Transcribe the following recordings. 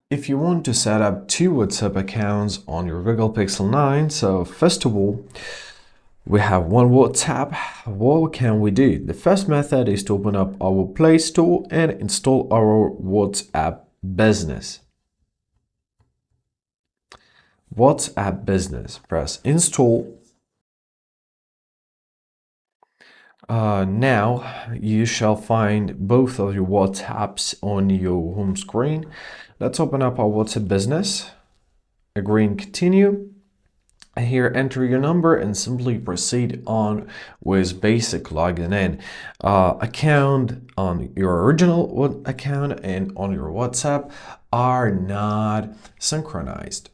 If you want to set up two WhatsApp accounts on your Google Pixel 9, so first of all, we have one WhatsApp. What can we do? The first method is to open up our Play Store and install our WhatsApp Business. WhatsApp Business. Press install. Now you shall find both of your WhatsApps on your home screen. Let's open up our WhatsApp Business. Agree and continue. Here, enter your number and simply proceed on with basic login in. Account on your original account and on your WhatsApp are not synchronized.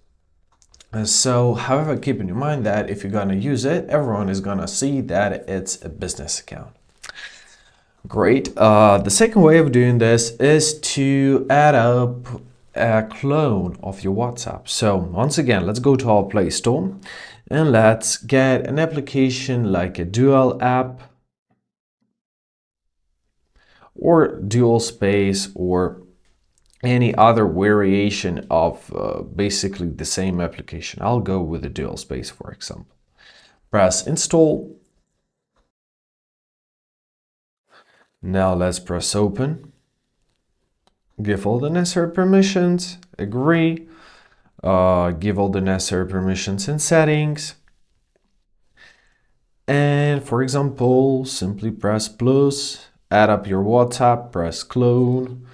So, however, keep in mind that if you're going to use it, everyone is going to see that it's a business account. Great. The second way of doing this is to add up a clone of your WhatsApp. So once again, let's go to our Play Store and let's get an application like a Dual app or Dual Space or any other variation of basically the same application. I'll go with the Dual Space, for example. Press install. Now let's press open. Give all the necessary permissions, agree, give all the necessary permissions and settings. And for example, simply press plus, add up your WhatsApp, press clone.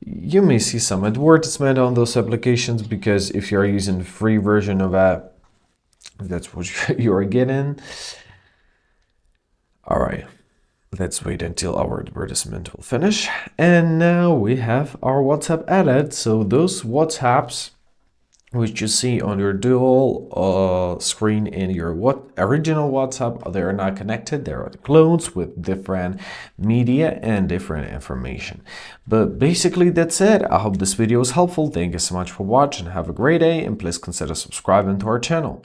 You may see some advertisement on those applications because if you're using the free version of that, that's what you're getting. All right. Let's wait until our advertisement will finish. And now we have our WhatsApp added. So those WhatsApps which you see on your dual screen in your original WhatsApp, they are not connected. They are clones with different media and different information. But basically that's it. I hope this video was helpful. Thank you so much for watching. Have a great day and please consider subscribing to our channel.